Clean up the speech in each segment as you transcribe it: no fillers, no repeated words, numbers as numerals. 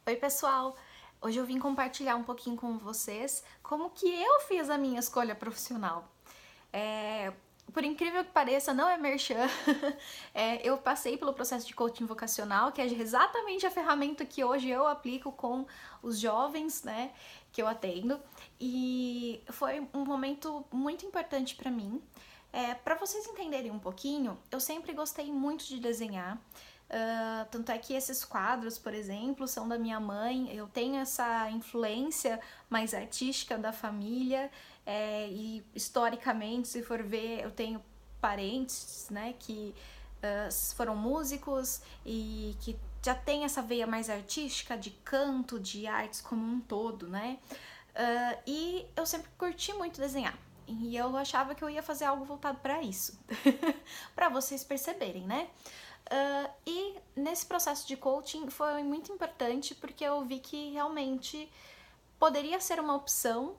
Oi, pessoal! Hoje eu vim compartilhar um pouquinho com vocês como que eu fiz a minha escolha profissional. Por incrível que pareça, não é merchan, eu passei pelo processo de coaching vocacional, que é exatamente a ferramenta que hoje eu aplico com os jovens, né, que eu atendo, e foi um momento muito importante para mim. Para vocês entenderem um pouquinho, eu sempre gostei muito de desenhar. Tanto é que esses quadros, por exemplo, são da minha mãe. Eu tenho essa influência mais artística da família, e historicamente, se for ver, eu tenho parentes, né, que foram músicos e que já tem essa veia mais artística de canto, de artes como um todo, né? E eu sempre curti muito desenhar. E eu achava que eu ia fazer algo voltado para isso, para vocês perceberem, né? E nesse processo de coaching foi muito importante porque eu vi que realmente poderia ser uma opção,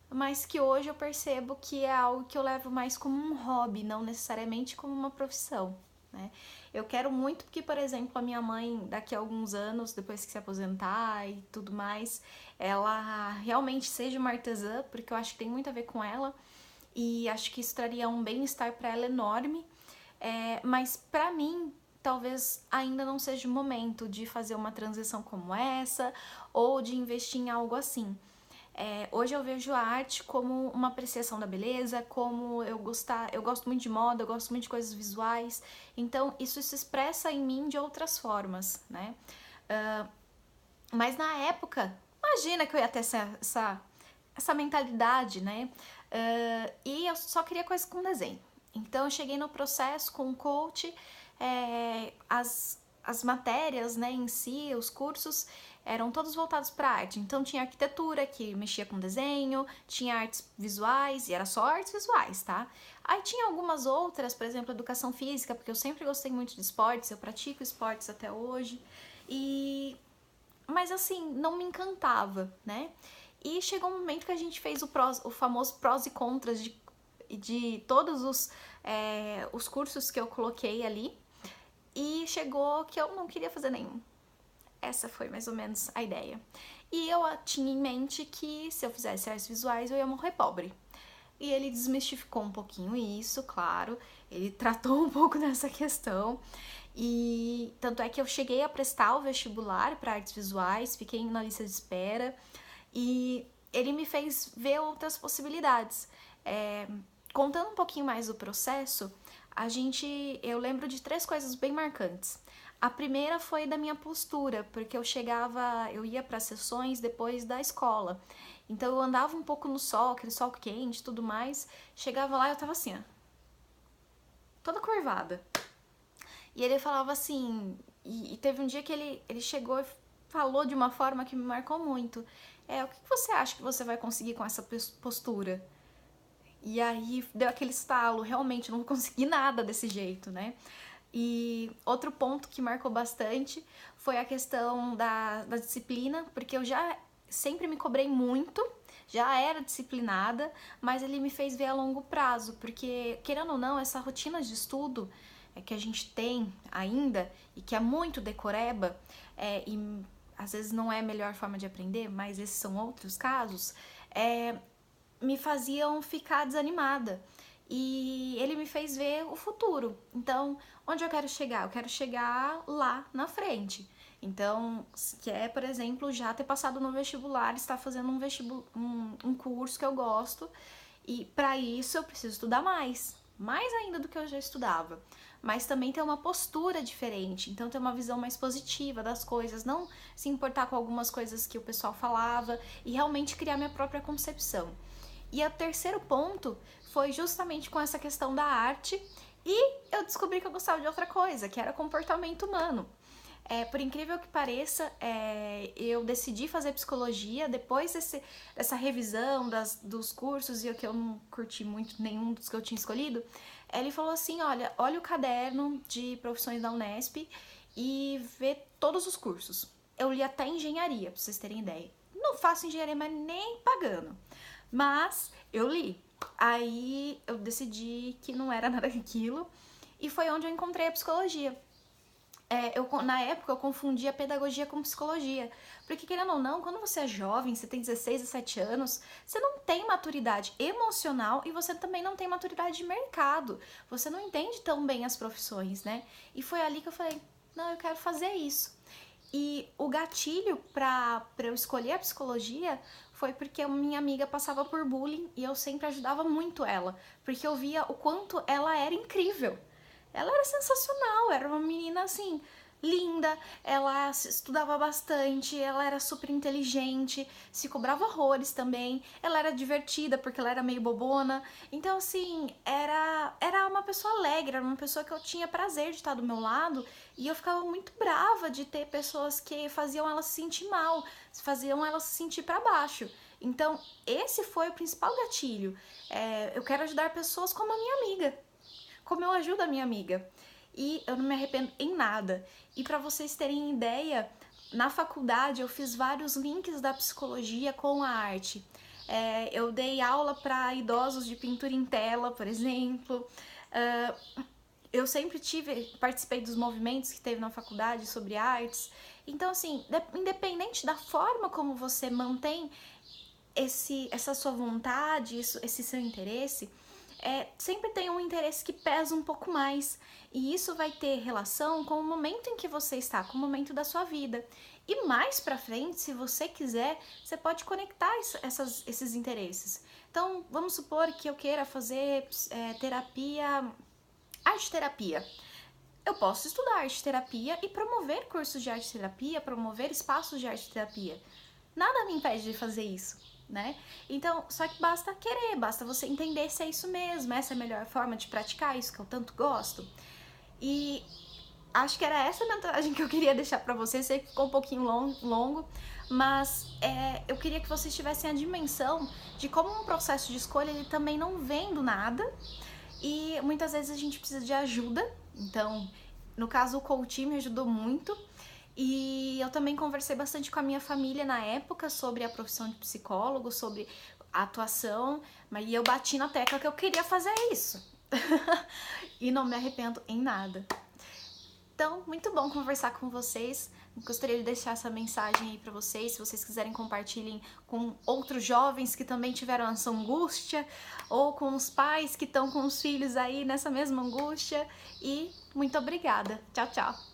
mas que hoje eu percebo que é algo que eu levo mais como um hobby, não necessariamente como uma profissão, né? Eu quero muito que, por exemplo, a minha mãe, daqui a alguns anos, depois que se aposentar e tudo mais, ela realmente seja uma artesã, porque eu acho que tem muito a ver com ela, e acho que isso traria um bem-estar para ela enorme. Mas para mim, talvez ainda não seja o momento de fazer uma transição como essa ou de investir em algo assim. Hoje eu vejo a arte como uma apreciação da beleza, como eu gosto muito de moda, eu gosto muito de coisas visuais, então isso se expressa em mim de outras formas, né? Mas na época, imagina que eu ia ter essa mentalidade, né? E eu só queria coisas com desenho. Então eu cheguei no processo com o coach, as matérias, né, em si, os cursos eram todos voltados para arte. Então tinha arquitetura, que mexia com desenho, tinha artes visuais, e era só artes visuais, tá? Aí tinha algumas outras, por exemplo, educação física, porque eu sempre gostei muito de esportes, eu pratico esportes até hoje, mas assim, não me encantava, né? E chegou um momento que a gente fez o famoso prós e contras de todos os cursos que eu coloquei ali, e chegou que eu não queria fazer nenhum. Essa foi mais ou menos a ideia. E eu tinha em mente que se eu fizesse artes visuais eu ia morrer pobre. E ele desmistificou um pouquinho isso, claro. Ele tratou um pouco dessa questão. E tanto é que eu cheguei a prestar o vestibular para artes visuais, fiquei na lista de espera. E ele me fez ver outras possibilidades. Contando um pouquinho mais do processo, eu lembro de 3 coisas bem marcantes. A primeira foi da minha postura, porque eu ia para sessões depois da escola. Então eu andava um pouco no sol, aquele sol quente e tudo mais. Chegava lá e eu tava assim, ó, toda curvada. E ele falava assim, e teve um dia que ele chegou e falou de uma forma que me marcou muito. O que você acha que você vai conseguir com essa postura? E aí deu aquele estalo, realmente não consegui nada desse jeito, né? E outro ponto que marcou bastante foi a questão da disciplina, porque eu já sempre me cobrei muito, já era disciplinada, mas ele me fez ver a longo prazo, porque, querendo ou não, essa rotina de estudo que a gente tem ainda, e que é muito decoreba, e às vezes não é a melhor forma de aprender, mas esses são outros casos, me faziam ficar desanimada. E ele me fez ver o futuro. Então, onde eu quero chegar? Eu quero chegar lá na frente. Então, que é, por exemplo, já ter passado no vestibular, estar fazendo um curso que eu gosto. E para isso eu preciso estudar mais ainda do que eu já estudava. Mas também ter uma postura diferente, então ter uma visão mais positiva das coisas, não se importar com algumas coisas que o pessoal falava e realmente criar minha própria concepção. E o terceiro ponto foi justamente com essa questão da arte, e eu descobri que eu gostava de outra coisa, que era comportamento humano. Por incrível que pareça, eu decidi fazer psicologia depois dessa revisão dos cursos, e que eu não curti muito nenhum dos que eu tinha escolhido. Ele falou assim, olha o caderno de profissões da Unesp e vê todos os cursos. Eu li até engenharia, pra vocês terem ideia. Não faço engenharia, mas nem pagando. Mas eu li. Aí eu decidi que não era nada daquilo, e foi onde eu encontrei a psicologia. Na época eu confundia pedagogia com psicologia, porque querendo ou não, quando você é jovem, você tem 16, 17 anos, você não tem maturidade emocional e você também não tem maturidade de mercado, você não entende tão bem as profissões, né? E foi ali que eu falei, não, eu quero fazer isso. E o gatilho pra eu escolher a psicologia foi porque minha amiga passava por bullying e eu sempre ajudava muito ela, porque eu via o quanto ela era incrível. Ela era sensacional, era uma menina assim, linda, ela estudava bastante, ela era super inteligente, se cobrava horrores também, ela era divertida porque ela era meio bobona. Então, assim, era uma pessoa alegre, era uma pessoa que eu tinha prazer de estar do meu lado e eu ficava muito brava de ter pessoas que faziam ela se sentir mal, faziam ela se sentir pra baixo. Então, esse foi o principal gatilho. Eu quero ajudar pessoas como a minha amiga, como eu ajudo a minha amiga. E eu não me arrependo em nada. E para vocês terem ideia, na faculdade eu fiz vários links da psicologia com a arte. Eu dei aula para idosos de pintura em tela, por exemplo. Eu sempre participei dos movimentos que teve na faculdade sobre artes. Então, assim, independente da forma como você mantém essa sua vontade, esse seu interesse, sempre tem um interesse que pesa um pouco mais. E isso vai ter relação com o momento em que você está, com o momento da sua vida. E mais pra frente, se você quiser, você pode conectar esses interesses. Então, vamos supor que eu queira fazer arte-terapia. Eu posso estudar arte-terapia e promover cursos de arte-terapia, promover espaços de arte-terapia. Nada me impede de fazer isso, né? Então, só que basta querer, basta você entender se é isso mesmo, essa é a melhor forma de praticar isso que eu tanto gosto. E acho que era essa a mensagem que eu queria deixar pra vocês. Sei que ficou um pouquinho longo, mas eu queria que vocês tivessem a dimensão de como um processo de escolha ele também não vem do nada e muitas vezes a gente precisa de ajuda. Então, no caso, o coaching me ajudou muito. E eu também conversei bastante com a minha família na época sobre a profissão de psicólogo, sobre a atuação, mas eu bati na tecla que eu queria fazer isso. E não me arrependo em nada. Então, muito bom conversar com vocês. Gostaria de deixar essa mensagem aí pra vocês. Se vocês quiserem, compartilhem com outros jovens que também tiveram essa angústia, ou com os pais que estão com os filhos aí nessa mesma angústia. E muito obrigada. Tchau, tchau.